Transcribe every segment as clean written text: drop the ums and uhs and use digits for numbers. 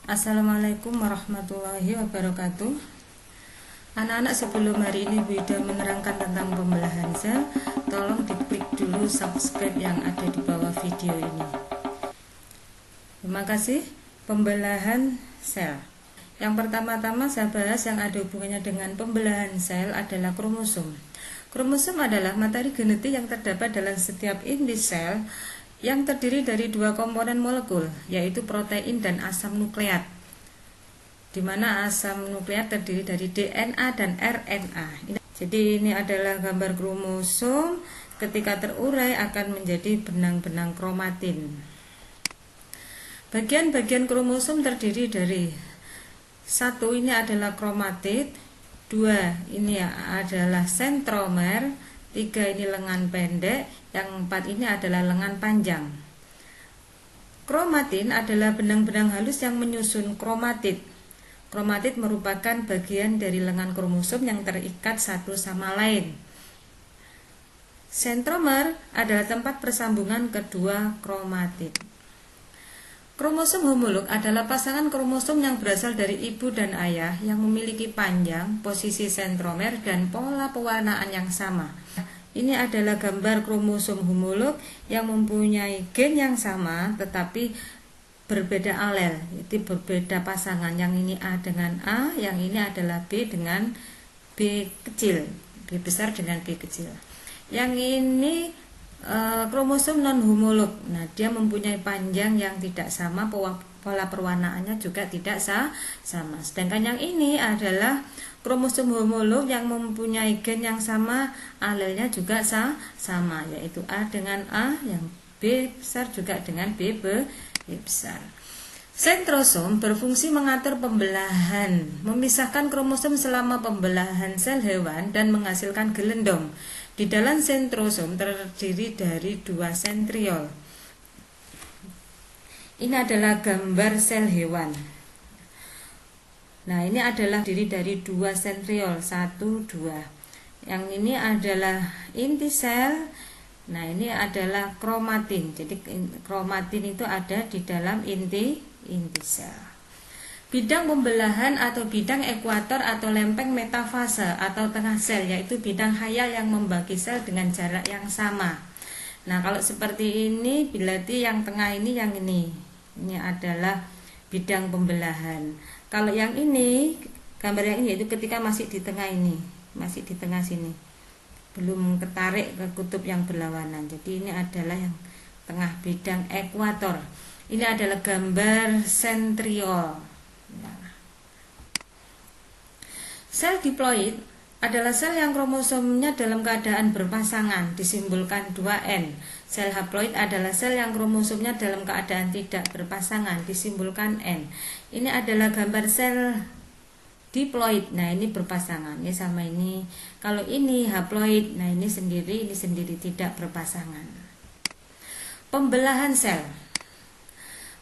Assalamualaikum warahmatullahi wabarakatuh. Anak-anak, sebelum hari ini Bu Ida menerangkan tentang pembelahan sel, tolong diklik dulu subscribe yang ada di bawah video ini. Terima kasih. Pembelahan sel. Yang pertama-tama saya bahas yang ada hubungannya dengan pembelahan sel adalah kromosom. Kromosom adalah materi genetik yang terdapat dalam setiap inti sel yang terdiri dari dua komponen molekul, yaitu protein dan asam nukleat, di mana asam nukleat terdiri dari DNA dan RNA. Jadi ini adalah gambar kromosom. Ketika terurai akan menjadi benang-benang kromatin. Bagian-bagian kromosom terdiri dari satu, ini adalah kromatid, dua, ini adalah sentromer, tiga, ini lengan pendek, yang empat ini adalah lengan panjang. Kromatin adalah benang-benang halus yang menyusun kromatid. Kromatid merupakan bagian dari lengan kromosom yang terikat satu sama lain. Sentromer adalah tempat persambungan kedua kromatid. Kromosom homolog adalah pasangan kromosom yang berasal dari ibu dan ayah yang memiliki panjang, posisi sentromer, dan pola pewarnaan yang sama. Ini adalah gambar kromosom homolog yang mempunyai gen yang sama tetapi berbeda alel, itu berbeda pasangan. Yang ini A dengan A, yang ini adalah B dengan B kecil, B besar dengan B kecil. Yang ini kromosom non homolog. Nah, dia mempunyai panjang yang tidak sama, pola perwarnaannya juga tidak sama. Sedangkan yang ini adalah kromosom homolog yang mempunyai gen yang sama, alelnya juga sama, yaitu A dengan A, yang B besar juga dengan B besar. Sentrosom berfungsi mengatur pembelahan, memisahkan kromosom selama pembelahan sel hewan dan menghasilkan gelendong. Di dalam sentrosom terdiri dari dua sentriol. Ini adalah gambar sel hewan. Nah, ini adalah terdiri dari dua sentriol, satu, dua. Yang ini adalah inti sel. Nah, ini adalah kromatin. Jadi kromatin itu ada di dalam inti sel. Bidang pembelahan atau bidang ekuator atau lempeng metafase atau tengah sel, yaitu bidang khayal yang membagi sel dengan jarak yang sama. Nah, kalau seperti ini berarti yang tengah ini yang ini adalah bidang pembelahan. Kalau yang ini, gambar yang ini yaitu ketika masih di tengah ini, masih di tengah sini, belum ketarik ke kutub yang berlawanan. Jadi ini adalah yang tengah, bidang ekuator. Ini adalah gambar sentriol. Sel diploid adalah sel yang kromosomnya dalam keadaan berpasangan, disimbolkan 2N. Sel haploid adalah sel yang kromosomnya dalam keadaan tidak berpasangan, disimbolkan N. Ini adalah gambar sel diploid. Nah, ini berpasangan, ini sama ini. Kalau ini haploid, nah ini sendiri tidak berpasangan. Pembelahan sel.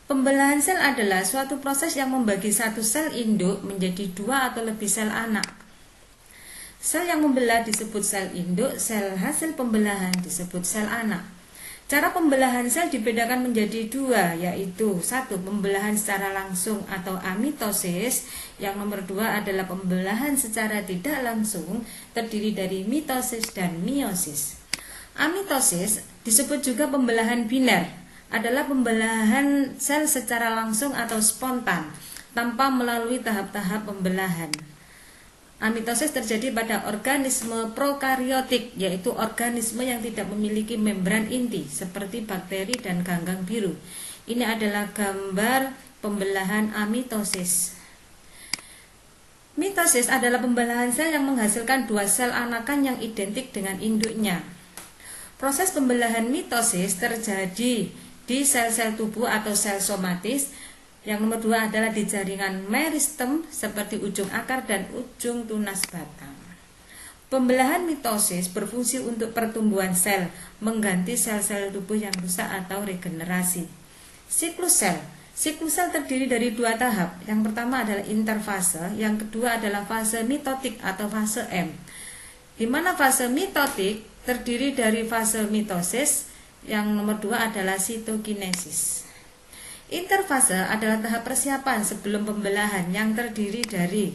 Pembelahan sel adalah suatu proses yang membagi satu sel induk menjadi dua atau lebih sel anak. Sel yang membelah disebut sel induk, sel hasil pembelahan disebut sel anak. Cara pembelahan sel dibedakan menjadi dua, yaitu satu, pembelahan secara langsung atau amitosis. Yang nomor dua adalah pembelahan secara tidak langsung, terdiri dari mitosis dan meiosis. Amitosis disebut juga pembelahan biner, adalah pembelahan sel secara langsung atau spontan tanpa melalui tahap-tahap pembelahan. Amitosis terjadi pada organisme prokariotik, yaitu organisme yang tidak memiliki membran inti seperti bakteri dan ganggang biru. Ini adalah gambar pembelahan amitosis. Mitosis adalah pembelahan sel yang menghasilkan dua sel anakan yang identik dengan induknya. Proses pembelahan mitosis terjadi di sel-sel tubuh atau sel somatis. Yang nomor dua adalah di jaringan meristem seperti ujung akar dan ujung tunas batang. Pembelahan mitosis berfungsi untuk pertumbuhan sel, mengganti sel-sel tubuh yang rusak atau regenerasi. Siklus sel. Siklus sel terdiri dari dua tahap. Yang pertama adalah interfase, yang kedua adalah fase mitotik atau fase M. Di mana fase mitotik terdiri dari fase mitosis. Yang nomor dua adalah sitokinesis. Interfase adalah tahap persiapan sebelum pembelahan yang terdiri dari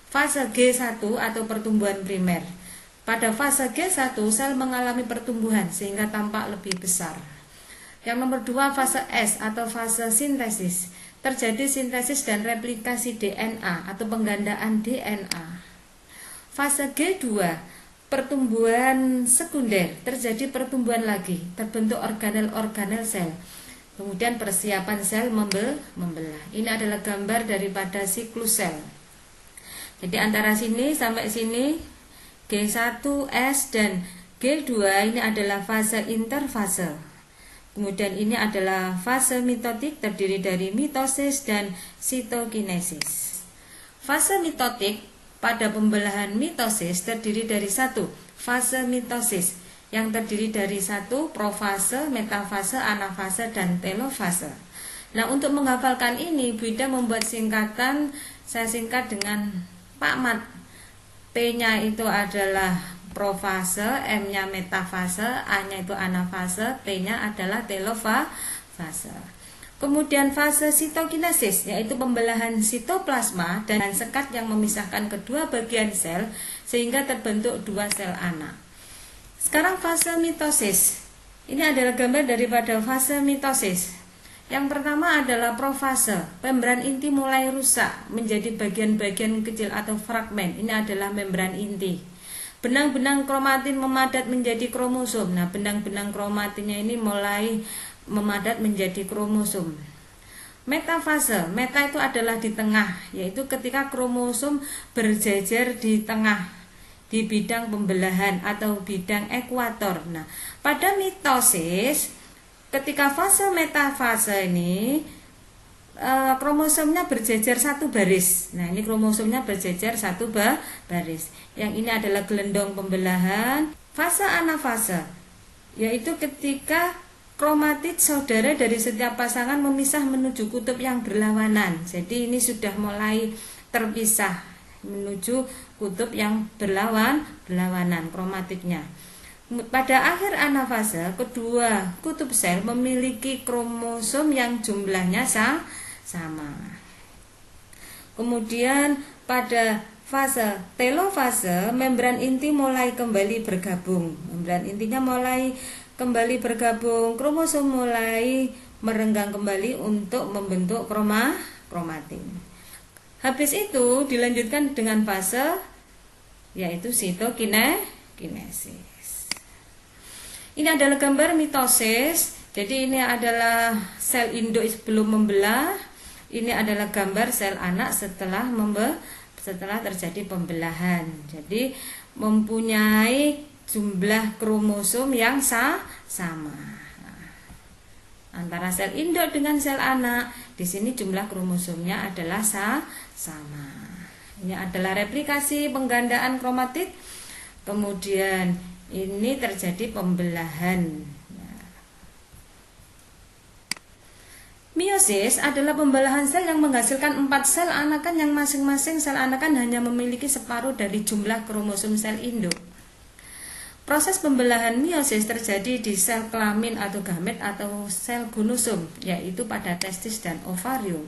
fase G1 atau pertumbuhan primer. Pada fase G1 sel mengalami pertumbuhan sehingga tampak lebih besar. Yang nomor 2, fase S atau fase sintesis. Terjadi sintesis dan replikasi DNA atau penggandaan DNA. Fase G2, pertumbuhan sekunder. Terjadi pertumbuhan lagi, terbentuk organel-organel sel. Kemudian persiapan sel membelah. Ini adalah gambar daripada siklus sel. Jadi antara sini sampai sini G1, S, dan G2 ini adalah fase interfase. Kemudian ini adalah fase mitotik terdiri dari mitosis dan sitokinesis. Fase mitotik pada pembelahan mitosis terdiri dari satu fase mitosis yang terdiri dari satu profase, metafase, anafase, dan telofase. Nah, untuk menghafalkan ini Bu Ida membuat singkatan, saya singkat dengan Pak Mat. P-nya itu adalah profase, M-nya metafase, A-nya itu anafase, T-nya adalah telofase. Kemudian fase sitokinesis yaitu pembelahan sitoplasma dan sekat yang memisahkan kedua bagian sel sehingga terbentuk dua sel anak. Sekarang fase mitosis. Ini adalah gambar daripada fase mitosis. Yang pertama adalah profase, membran inti mulai rusak menjadi bagian-bagian kecil atau fragmen. Ini adalah membran inti. Benang-benang kromatin memadat menjadi kromosom. Nah, benang-benang kromatinnya ini mulai memadat menjadi kromosom. Metafase, meta itu adalah di tengah, yaitu ketika kromosom berjejer di tengah, di bidang pembelahan atau bidang ekuator. Nah, pada mitosis, ketika fase metafase ini kromosomnya berjejer satu baris. Nah, ini kromosomnya berjejer satu baris. Yang ini adalah gelendong pembelahan. Fase anafase yaitu ketika kromatid saudara dari setiap pasangan memisah menuju kutub yang berlawanan. Jadi ini sudah mulai terpisah menuju kutub yang berlawanan kromatidnya. Pada akhir anafase, kedua kutub sel memiliki kromosom yang jumlahnya sama. Kemudian pada fase telofase, membran inti mulai kembali bergabung. Membran intinya mulai kembali bergabung, kromosom mulai merenggang kembali untuk membentuk kromatin. Habis itu dilanjutkan dengan fase yaitu sitokinesis. Ini adalah gambar mitosis. Jadi ini adalah sel induk sebelum membelah. Ini adalah gambar sel anak setelah terjadi pembelahan. Jadi mempunyai jumlah kromosom yang sama. Antara sel induk dengan sel anak, di sini jumlah kromosomnya adalah sama. Ini adalah replikasi penggandaan kromatid. Kemudian ini terjadi pembelahan. Meiosis adalah pembelahan sel yang menghasilkan 4 sel anakan yang masing-masing sel anakan hanya memiliki separuh dari jumlah kromosom sel induk. Proses pembelahan meiosis terjadi di sel kelamin atau gamet atau sel gonosom, yaitu pada testis dan ovarium.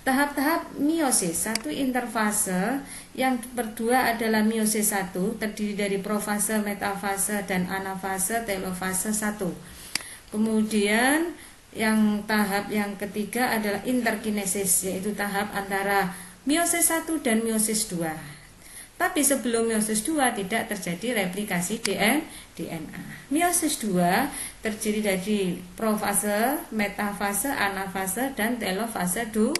Tahap-tahap meiosis, satu interfase, yang kedua adalah meiosis 1, terdiri dari profase, metafase, dan anafase, telofase 1. Kemudian yang tahap yang ketiga adalah interkinesis, yaitu tahap antara meiosis 1 dan meiosis 2. Tapi sebelum meiosis 2 tidak terjadi replikasi DNA. Meiosis 2 terdiri dari profase, metafase, anafase, dan telofase 2.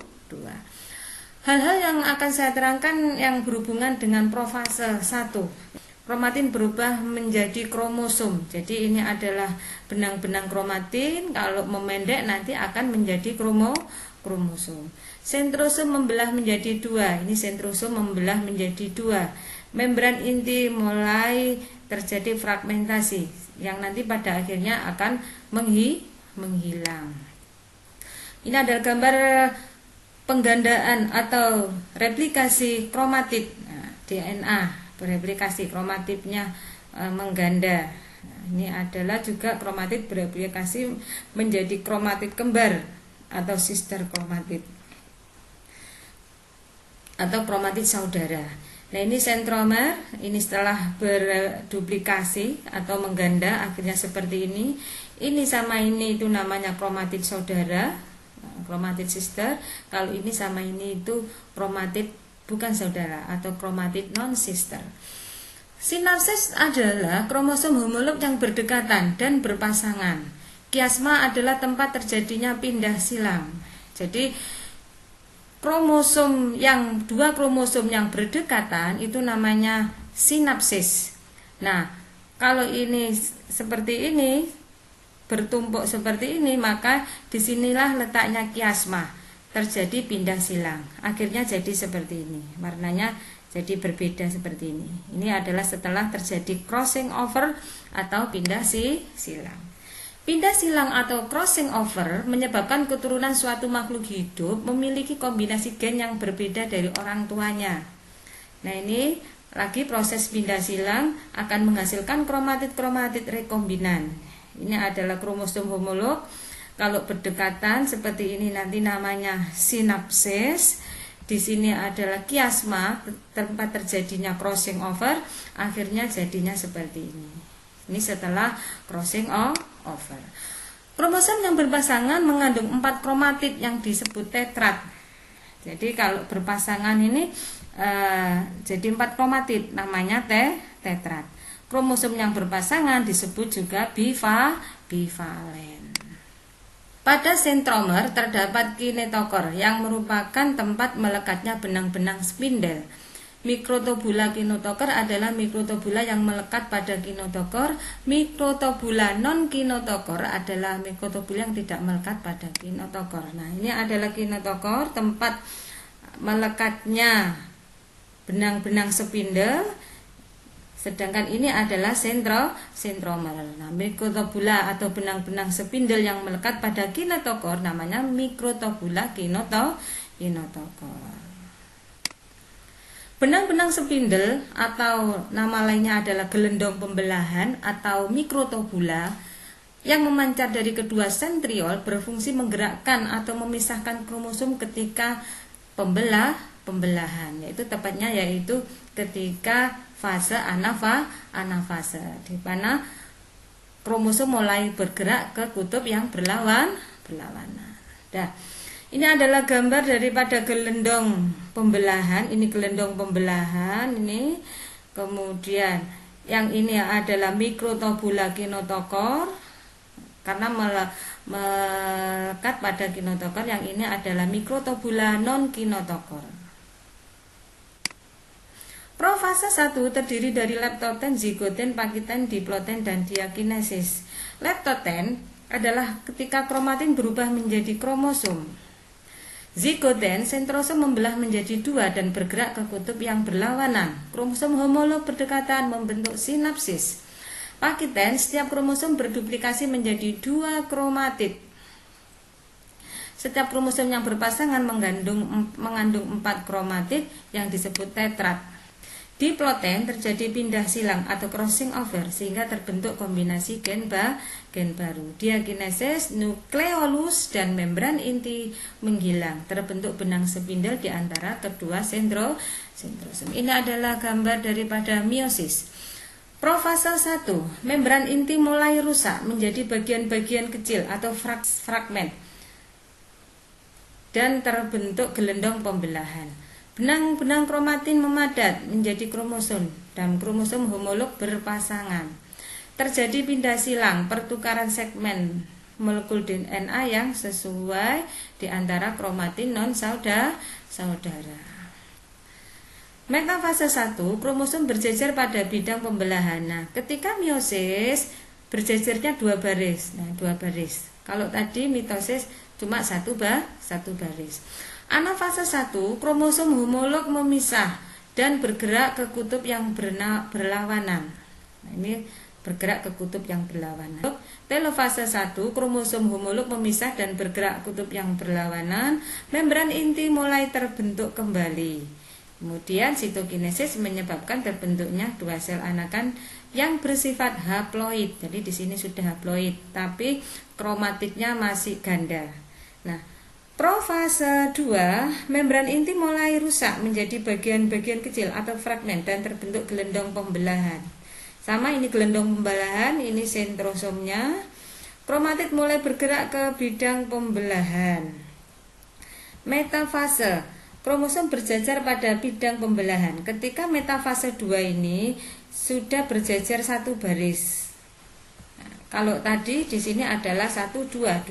Hal-hal yang akan saya terangkan yang berhubungan dengan profase 1. Kromatin berubah menjadi kromosom. Jadi ini adalah benang-benang kromatin. Kalau memendek nanti akan menjadi kromosom. Sentrosom membelah menjadi 2. Ini sentrosom membelah menjadi 2. Membran inti mulai terjadi fragmentasi yang nanti pada akhirnya akan menghilang. Ini adalah gambar penggandaan atau replikasi kromatid. DNA bereplikasi, kromatidnya mengganda. Ini adalah juga kromatid bereplikasi menjadi kromatid kembar atau sister kromatid atau kromatid saudara. Nah, ini sentromer, ini setelah berduplikasi atau mengganda akhirnya seperti ini. Ini sama ini itu namanya kromatid saudara, kromatid sister. Kalau ini sama ini itu kromatid bukan saudara atau kromatid non sister. Sinapsis adalah kromosom homolog yang berdekatan dan berpasangan. Kiasma adalah tempat terjadinya pindah silang. Jadi dua kromosom yang berdekatan itu namanya sinapsis. Nah, kalau ini seperti ini, bertumpuk seperti ini, maka disinilah letaknya kiasma, terjadi pindah silang. Akhirnya jadi seperti ini, warnanya jadi berbeda seperti ini. Ini adalah setelah terjadi crossing over atau pindah silang. Pindah silang atau crossing over menyebabkan keturunan suatu makhluk hidup memiliki kombinasi gen yang berbeda dari orang tuanya. Nah, ini lagi proses pindah silang akan menghasilkan kromatid-kromatid rekombinan. Ini adalah kromosom homolog. Kalau berdekatan seperti ini nanti namanya sinapsis. Di sini adalah kiasma, tempat terjadinya crossing over, akhirnya jadinya seperti ini. Ini setelah crossing over. Kromosom yang berpasangan mengandung 4 kromatid yang disebut tetrad. Jadi kalau berpasangan ini jadi 4 kromatid, namanya tetrad. Kromosom yang berpasangan disebut juga bivalen. Pada sentromer terdapat kinetokor yang merupakan tempat melekatnya benang-benang spindel. Mikrotubula kinetokor adalah mikrotubula yang melekat pada kinetokor. Mikrotubula non kinetokor adalah mikrotubula yang tidak melekat pada kinetokor. Nah, ini adalah kinetokor, tempat melekatnya benang-benang spindel. Sedangkan ini adalah sentromer. Nah, mikrotubula atau benang-benang spindel yang melekat pada kinetokor namanya mikrotubula kinetokor. Benang-benang spindel atau nama lainnya adalah gelendong pembelahan atau mikrotubula yang memancar dari kedua sentriol berfungsi menggerakkan atau memisahkan kromosom ketika pembelahan, yaitu tepatnya ketika fase anafase, di mana kromosom mulai bergerak ke kutub yang berlawanan. Nah, ini adalah gambar daripada gelendong pembelahan. Ini gelendong pembelahan ini. Kemudian yang ini adalah mikrotubula kinetokor karena melekat pada kinetokor. Yang ini adalah mikrotubula non kinetokor. Profase 1 terdiri dari leptoten, zigoten, pakiten, diploten, dan diakinesis. Leptoten adalah ketika kromatin berubah menjadi kromosom. Zigoten, sentrosom membelah menjadi 2 dan bergerak ke kutub yang berlawanan. Kromosom homolog berdekatan membentuk sinapsis. Pakiten, setiap kromosom berduplikasi menjadi 2 kromatid. Setiap kromosom yang berpasangan mengandung 4 kromatid yang disebut tetrad. Diploten terjadi pindah silang atau crossing over sehingga terbentuk kombinasi gen baru. Diakinesis, nukleolus dan membran inti menghilang. Terbentuk benang spindel di antara kedua sentrosom. Ini adalah gambar daripada meiosis. Profase 1, membran inti mulai rusak menjadi bagian-bagian kecil atau fragmen dan terbentuk gelendong pembelahan. Benang-benang kromatin memadat menjadi kromosom dan kromosom homolog berpasangan. Terjadi pindah silang, pertukaran segmen molekul DNA yang sesuai di antara kromatin non saudara. Metafase 1, kromosom berjejer pada bidang pembelahan. Nah, ketika meiosis berjejernya 2 baris. Nah, 2 baris. Kalau tadi mitosis cuma satu baris. Anafase 1, kromosom homolog memisah dan bergerak ke kutub yang berlawanan. Nah, ini bergerak ke kutub yang berlawanan. Telofase 1, kromosom homolog memisah dan bergerak ke kutub yang berlawanan. Membran inti mulai terbentuk kembali. Kemudian sitokinesis menyebabkan terbentuknya 2 sel anakan yang bersifat haploid. Jadi di sini sudah haploid, tapi kromatidnya masih ganda. Nah, Profase 2, membran inti mulai rusak menjadi bagian-bagian kecil atau fragmen dan terbentuk gelendong pembelahan. Sama, ini gelendong pembelahan, ini sentrosomnya. Kromatid mulai bergerak ke bidang pembelahan. Metafase, kromosom berjajar pada bidang pembelahan. Ketika metafase 2 ini sudah berjajar satu baris. Kalau tadi di sini adalah 1, 2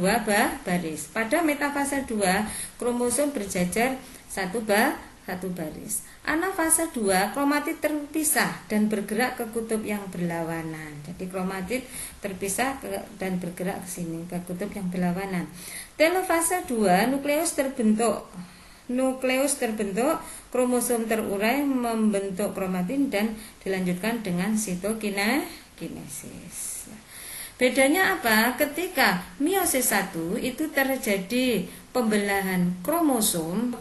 baris. Pada metafase 2, kromosom berjajar satu baris. Anafase 2, kromatid terpisah dan bergerak ke kutub yang berlawanan. Jadi kromatid terpisah dan bergerak ke sini, ke kutub yang berlawanan. Telofase 2, nukleus terbentuk, kromosom terurai membentuk kromatin dan dilanjutkan dengan sitokinesis. Bedanya apa? Ketika meiosis 1 itu terjadi pembelahan kromosom,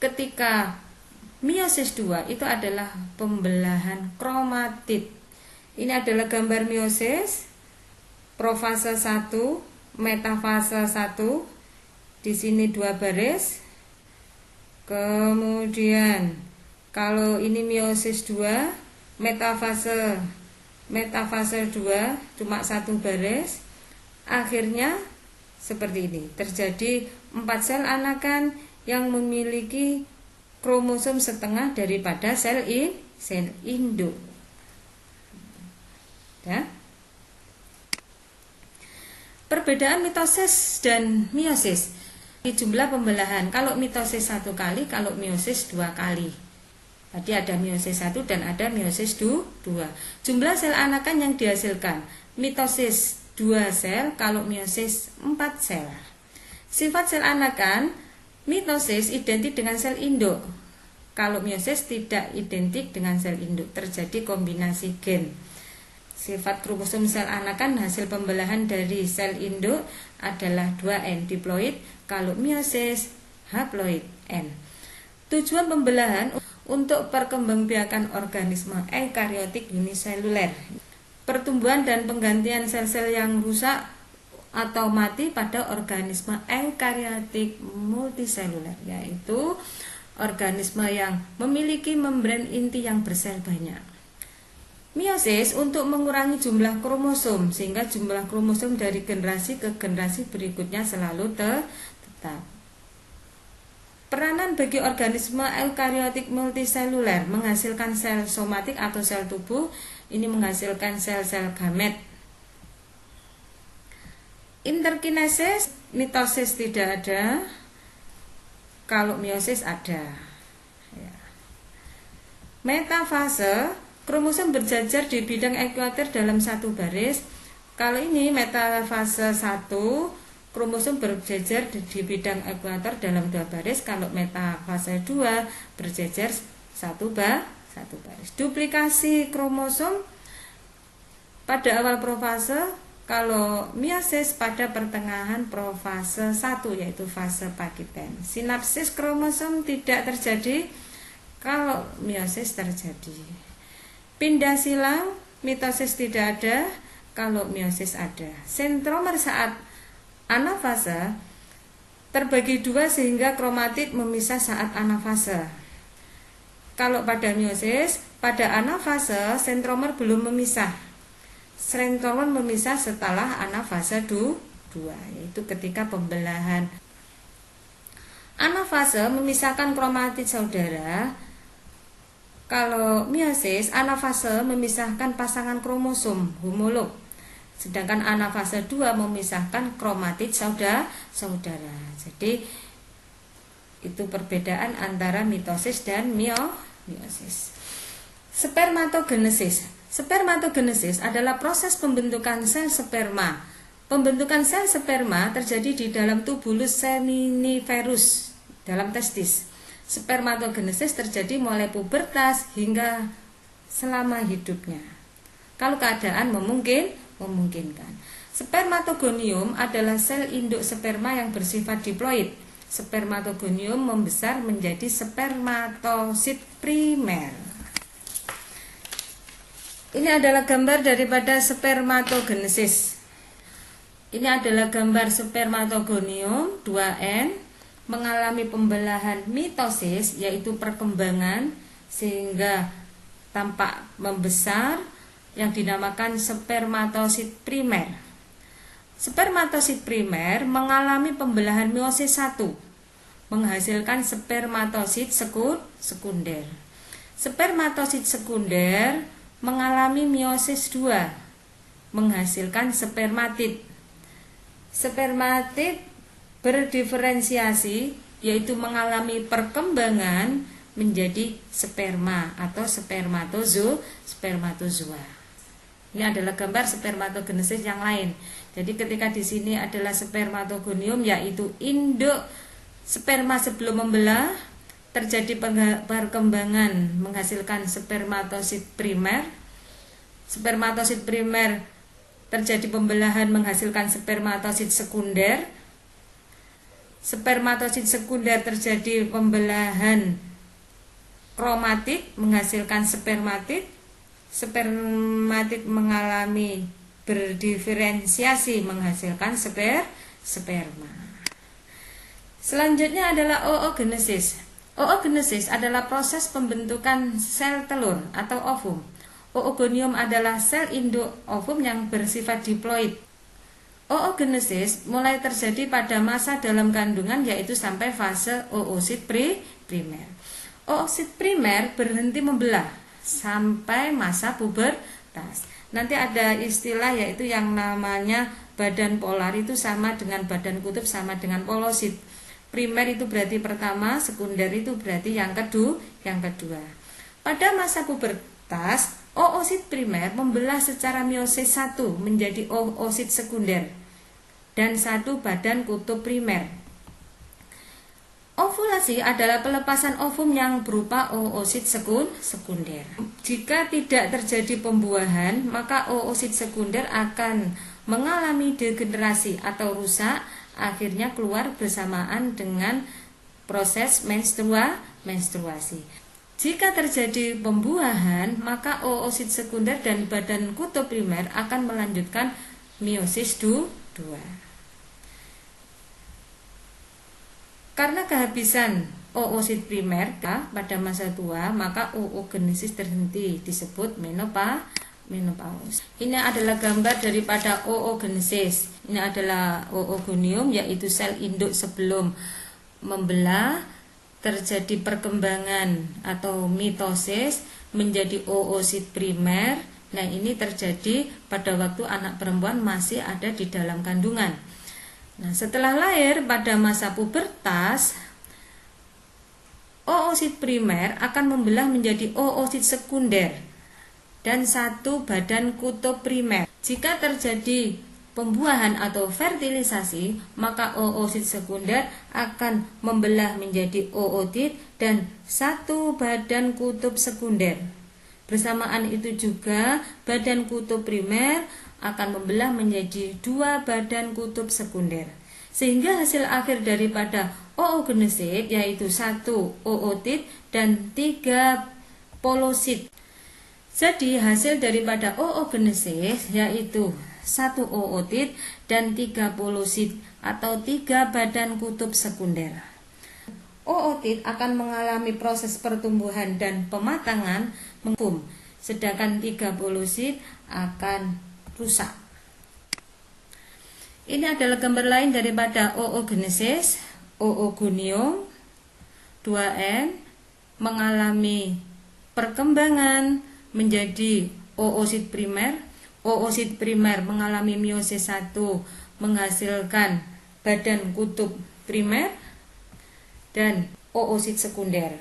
ketika meiosis 2 itu adalah pembelahan kromatid. Ini adalah gambar meiosis, profase 1, metafase 1. Di sini 2 baris. Kemudian kalau ini meiosis 2, metafase 2 cuma 1 baris. Akhirnya seperti ini, terjadi 4 sel anakan yang memiliki kromosom setengah daripada sel induk. Ya. Perbedaan mitosis dan meiosis. Di jumlah pembelahan, kalau mitosis 1 kali, kalau meiosis 2 kali. Tadi ada meiosis 1 dan ada meiosis 2. Jumlah sel anakan yang dihasilkan, mitosis 2 sel, kalau meiosis 4 sel. Sifat sel anakan, mitosis identik dengan sel induk. Kalau meiosis tidak identik dengan sel induk, terjadi kombinasi gen. Sifat kromosom sel anakan hasil pembelahan dari sel induk adalah 2N diploid, kalau meiosis haploid N. Tujuan pembelahan untuk perkembangbiakan organisme eukariotik uniseluler, pertumbuhan dan penggantian sel-sel yang rusak atau mati pada organisme eukariotik multiseluler, yaitu organisme yang memiliki membran inti yang bersel banyak. Meiosis untuk mengurangi jumlah kromosom sehingga jumlah kromosom dari generasi ke generasi berikutnya selalu tetap. Peranan bagi organisme eukariotik multiseluler menghasilkan sel somatik atau sel tubuh, ini menghasilkan sel-sel gamet. Interkinesis, mitosis tidak ada, kalau meiosis ada. Metafase, kromosom berjajar di bidang ekuator dalam satu baris. Kalau ini metafase 1, kromosom berjajar di bidang ekuator dalam 2 baris. Kalau metafase 2 berjajar satu baris. Duplikasi kromosom pada awal profase, kalau meiosis pada pertengahan profase 1, yaitu fase Pakiten. Sinapsis kromosom tidak terjadi kalau meiosis terjadi. Pindah silang, mitosis tidak ada kalau meiosis ada. Sentromer saat anafase terbagi 2 sehingga kromatid memisah saat anafase. Kalau pada meiosis, pada anafase sentromer belum memisah. Sentromer memisah setelah anafase 2, yaitu ketika pembelahan. Anafase memisahkan kromatid saudara. Kalau meiosis, anafase memisahkan pasangan kromosom homolog. Sedangkan anafase 2 memisahkan kromatid saudara. Jadi itu perbedaan antara mitosis dan meiosis. Spermatogenesis. Spermatogenesis adalah proses pembentukan sel sperma. Pembentukan sel sperma terjadi di dalam tubulus seminiferus, dalam testis. Spermatogenesis terjadi mulai pubertas hingga selama hidupnya. Kalau keadaan memungkinkan. Spermatogonium adalah sel induk sperma yang bersifat diploid. Spermatogonium membesar menjadi spermatosit primer. Ini adalah gambar daripada spermatogenesis. Ini adalah gambar spermatogonium 2N. mengalami pembelahan mitosis, yaitu perkembangan sehingga tampak membesar, yang dinamakan spermatosit primer. Spermatosit primer mengalami pembelahan meiosis 1, menghasilkan spermatosit sekunder. Spermatosit sekunder mengalami meiosis 2, menghasilkan spermatid. Spermatid berdiferensiasi, yaitu mengalami perkembangan menjadi sperma atau spermatozoa. Ini adalah gambar spermatogenesis yang lain. Jadi ketika di sini adalah spermatogonium, yaitu induk sperma sebelum membelah, terjadi perkembangan menghasilkan spermatosit primer. Spermatosit primer terjadi pembelahan menghasilkan spermatosit sekunder. Spermatosit sekunder terjadi pembelahan kromatid menghasilkan spermatid. Spermatid mengalami berdiferensiasi menghasilkan sperma. Selanjutnya adalah oogenesis. Oogenesis adalah proses pembentukan sel telur atau ovum. Oogonium adalah sel induk ovum yang bersifat diploid. Oogenesis mulai terjadi pada masa dalam kandungan, yaitu sampai fase oosit primer. Oosit primer berhenti membelah sampai masa pubertas. Nanti ada istilah yaitu yang namanya badan polar, itu sama dengan badan kutub sama dengan polosit. Primer itu berarti pertama, sekunder itu berarti yang kedua. Pada masa pubertas, oosit primer membelah secara meiosis 1 menjadi oosit sekunder dan 1 badan kutub primer. Ovulasi adalah pelepasan ovum yang berupa oosit sekunder. Jika tidak terjadi pembuahan, maka oosit sekunder akan mengalami degenerasi atau rusak, akhirnya keluar bersamaan dengan proses menstruasi. Jika terjadi pembuahan, maka oosit sekunder dan badan kutub primer akan melanjutkan meiosis 2. Karena kehabisan oosit primer pada masa tua, maka oogenesis terhenti, disebut menopause. Ini adalah gambar daripada oogenesis. Ini adalah oogonium, yaitu sel induk sebelum membelah, terjadi perkembangan atau mitosis menjadi oosit primer. Nah, ini terjadi pada waktu anak perempuan masih ada di dalam kandungan. Nah, setelah lahir pada masa pubertas, oosit primer akan membelah menjadi oosit sekunder dan 1 badan kutub primer. Jika terjadi pembuahan atau fertilisasi, maka oosit sekunder akan membelah menjadi ootit dan 1 badan kutub sekunder. Bersamaan itu juga badan kutub primer akan membelah menjadi 2 badan kutub sekunder. Sehingga hasil akhir daripada oogenesis yaitu 1 ootit dan 3 polosit. Jadi hasil daripada oogenesis yaitu 1 ootit dan 3 polosit atau 3 badan kutub sekunder. Ootit akan mengalami proses pertumbuhan dan pematangan mengkum, sedangkan 3 polosit akan rusak. Ini adalah gambar lain daripada oogenesis. Oogonium 2N mengalami perkembangan menjadi oosit primer. Oosit primer mengalami meiosis 1 menghasilkan badan kutub primer dan oosit sekunder.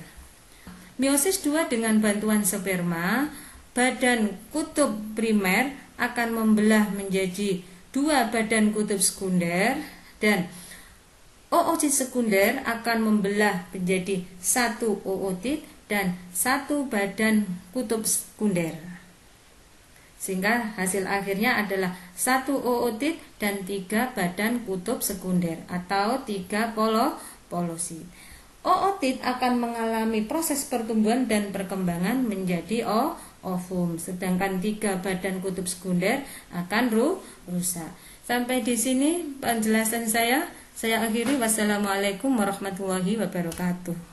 Meiosis 2 dengan bantuan sperma, badan kutub primer akan membelah menjadi 2 badan kutub sekunder dan oosit sekunder akan membelah menjadi 1 ootit dan 1 badan kutub sekunder. Sehingga hasil akhirnya adalah 1 ootit dan 3 badan kutub sekunder atau 3 polosit. Ootit akan mengalami proses pertumbuhan dan perkembangan menjadi ovum, sedangkan 3 badan kutub sekunder akan rusak. Sampai di sini penjelasan saya. Saya akhiri, wassalamualaikum warahmatullahi wabarakatuh.